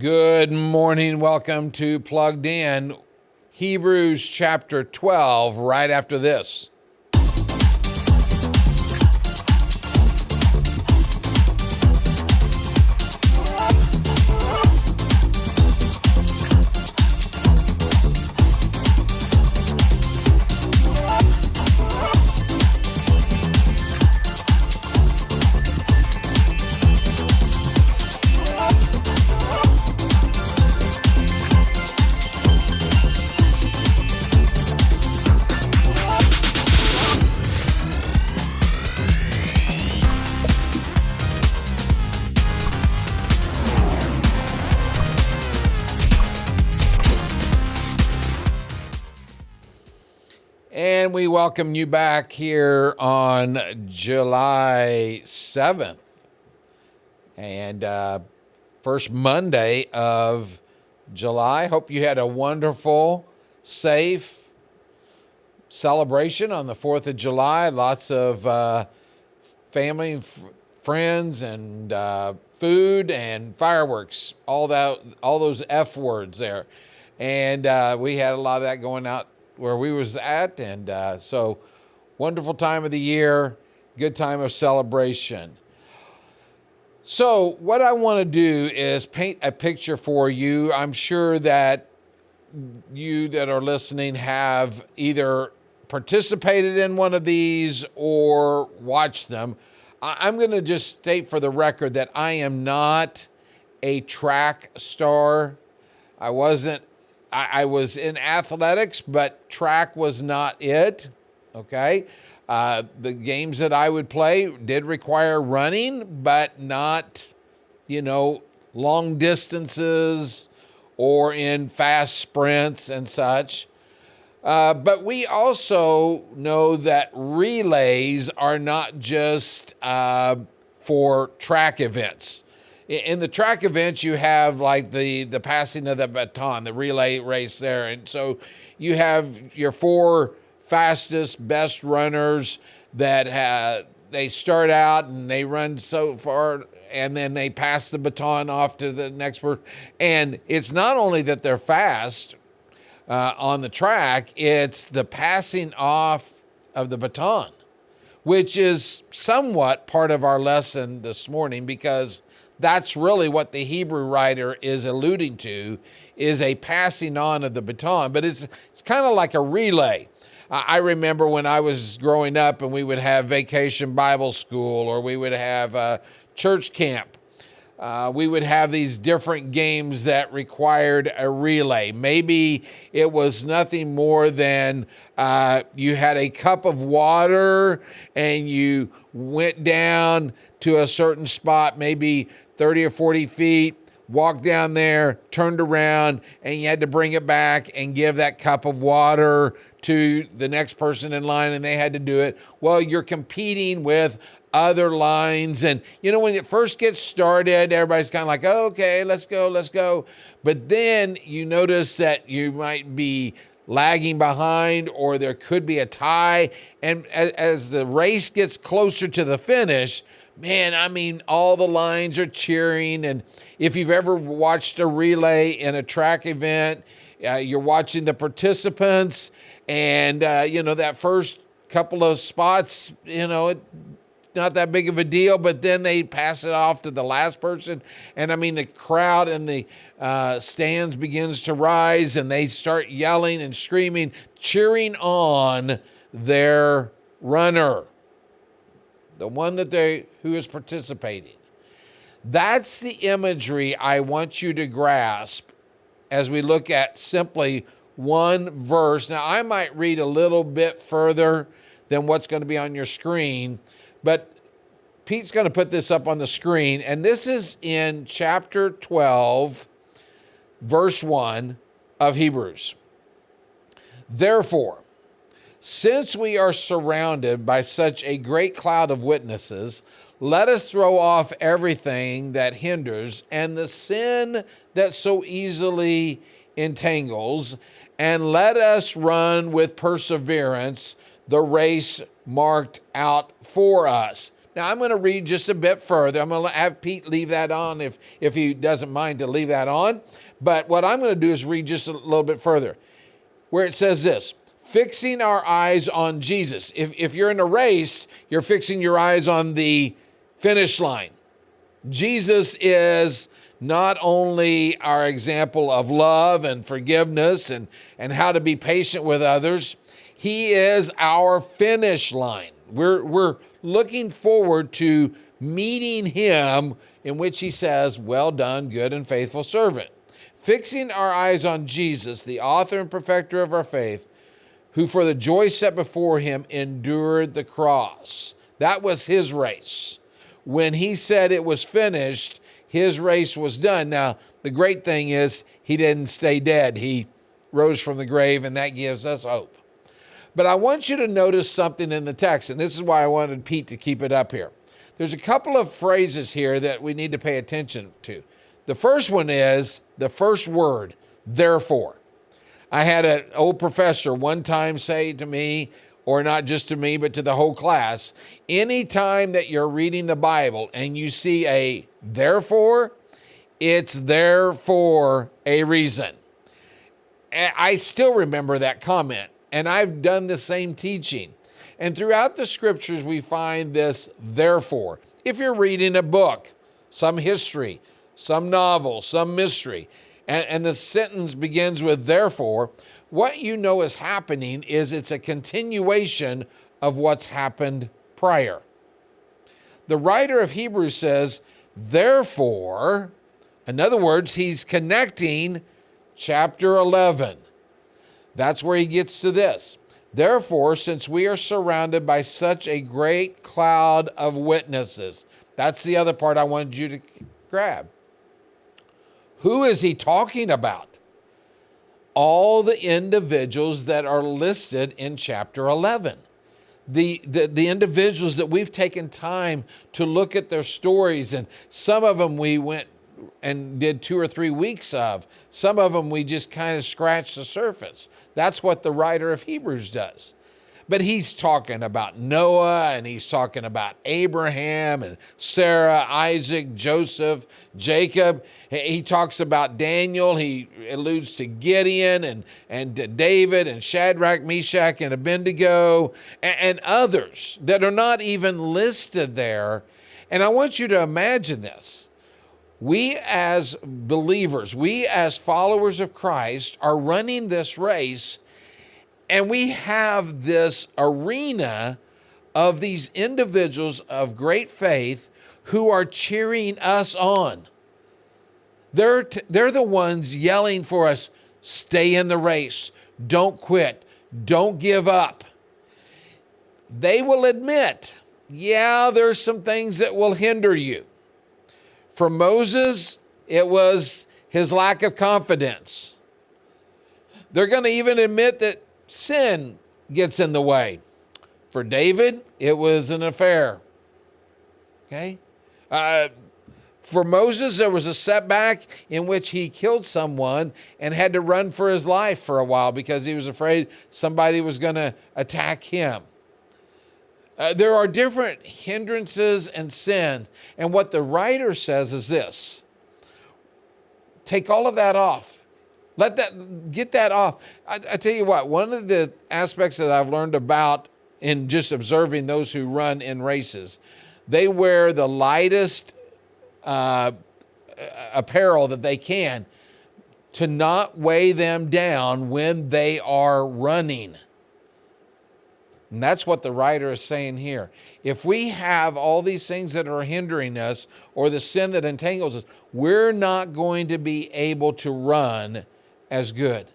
Good morning. Welcome to Plugged In, Hebrews chapter 12, right after this. And we welcome you back here on July 7th and first Monday of July. Hope you had a wonderful, safe celebration on the 4th of July. Lots of family and friends and food and fireworks, all those F words there. And we had a lot of that going out where we was at, and so wonderful time of the year, good time of celebration. So what I want to do is paint a picture for you. I'm sure that you that are listening have either participated in one of these or watched them. I'm going to just state for the record that I am not a track star. I was in athletics, but track was not it, okay? The games that I would play did require running, but not, long distances or in fast sprints and such. But we also know that relays are not just for track events. In the track events, you have like the passing of the baton, the relay race there. And so you have your four fastest, best runners that they start out and they run so far and then they pass the baton off to the next person. And it's not only that they're fast on the track, it's the passing off of the baton, which is somewhat part of our lesson this morning, because that's really what the Hebrew writer is alluding to, is a passing on of the baton. But it's kind of like a relay. I remember when I was growing up and we would have vacation Bible school, or we would have church camp. We would have these different games that required a relay. Maybe it was nothing more than you had a cup of water and you went down to a certain spot, maybe 30 or 40 feet, walked down there, turned around, and you had to bring it back and give that cup of water to the next person in line, and they had to do it. Well, you're competing with other lines, and when it first gets started, everybody's kind of like, oh, okay, let's go. But then you notice that you might be lagging behind, or there could be a tie, and as the race gets closer to the finish, man, all the lines are cheering. And if you've ever watched a relay in a track event, you're watching the participants, and that first couple of spots, it's not that big of a deal, but then they pass it off to the last person, and the crowd in the stands begins to rise, and they start yelling and screaming, cheering on their runner, the one who is participating. That's the imagery I want you to grasp as we look at simply one verse. Now, I might read a little bit further than what's going to be on your screen, but Pete's going to put this up on the screen, and this is in chapter 12, verse 1 of Hebrews. Therefore, since we are surrounded by such a great cloud of witnesses, let us throw off everything that hinders and the sin that so easily entangles, and let us run with perseverance the race marked out for us. Now, I'm going to read just a bit further. I'm going to have Pete leave that on if he doesn't mind to leave that on. But what I'm going to do is read just a little bit further, where it says this: fixing our eyes on Jesus. If you're in a race, you're fixing your eyes on the finish line. Jesus is not only our example of love and forgiveness and how to be patient with others, he is our finish line. We're looking forward to meeting him, in which he says, "Well done, good and faithful servant." Fixing our eyes on Jesus, the author and perfecter of our faith, who for the joy set before him endured the cross. That was his race. When he said it was finished, his race was done. Now, the great thing is he didn't stay dead. He rose from the grave, and that gives us hope. But I want you to notice something in the text, and this is why I wanted Pete to keep it up here. There's a couple of phrases here that we need to pay attention to. The first one is the first word, therefore. I had an old professor one time say to me, or not just to me, but to the whole class, anytime that you're reading the Bible and you see a therefore, it's there for a reason. And I still remember that comment, and I've done the same teaching. And throughout the scriptures, we find this therefore. If you're reading a book, some history, some novel, some mystery, and the sentence begins with therefore, what you know is happening is it's a continuation of what's happened prior. The writer of Hebrews says, therefore, in other words, he's connecting chapter 11. That's where he gets to this. Therefore, since we are surrounded by such a great cloud of witnesses, that's the other part I wanted you to grab. Who is he talking about? All the individuals that are listed in chapter 11. The individuals that we've taken time to look at their stories, and some of them we went and did 2 or 3 weeks of. Some of them we just kind of scratched the surface. That's what the writer of Hebrews does. But he's talking about Noah, and he's talking about Abraham and Sarah, Isaac, Joseph, Jacob. He talks about Daniel. He alludes to Gideon and to David and Shadrach, Meshach, and Abednego, and others that are not even listed there. And I want you to imagine this. We as believers, we as followers of Christ are running this race, and we have this arena of these individuals of great faith who are cheering us on. They're the ones yelling for us, stay in the race, don't quit, don't give up. They will admit, yeah, there's some things that will hinder you. For Moses, it was his lack of confidence. They're going to even admit that sin gets in the way. For David, it was an affair. Okay? For Moses, there was a setback in which he killed someone and had to run for his life for a while because he was afraid somebody was going to attack him. There are different hindrances and sin. And what the writer says is this: take all of that off. Get that off. I tell you what, one of the aspects that I've learned about in just observing those who run in races, they wear the lightest apparel that they can to not weigh them down when they are running. And that's what the writer is saying here. If we have all these things that are hindering us, or the sin that entangles us, we're not going to be able to run as good.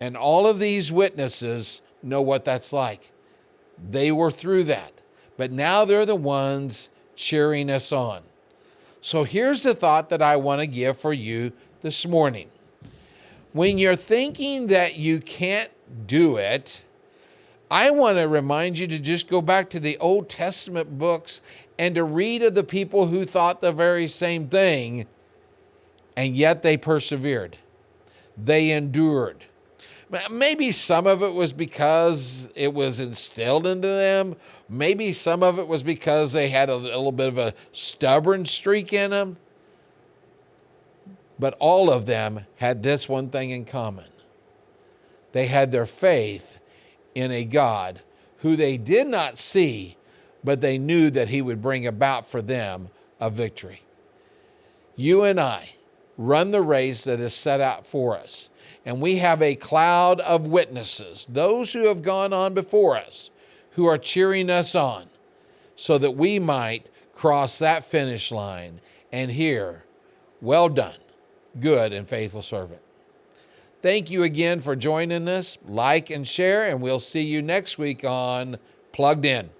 And all of these witnesses know what that's like. They were through that. But now they're the ones cheering us on. So here's the thought that I want to give for you this morning. When you're thinking that you can't do it, I want to remind you to just go back to the Old Testament books and to read of the people who thought the very same thing, and yet they persevered. They endured. Maybe some of it was because it was instilled into them. Maybe some of it was because they had a little bit of a stubborn streak in them. But all of them had this one thing in common. They had their faith in a God who they did not see, but they knew that he would bring about for them a victory. You and I run the race that is set out for us, and we have a cloud of witnesses, those who have gone on before us, who are cheering us on, so that we might cross that finish line and hear, "Well done, good and faithful servant." Thank you again for joining us. Like and share, and we'll see you next week on Plugged In.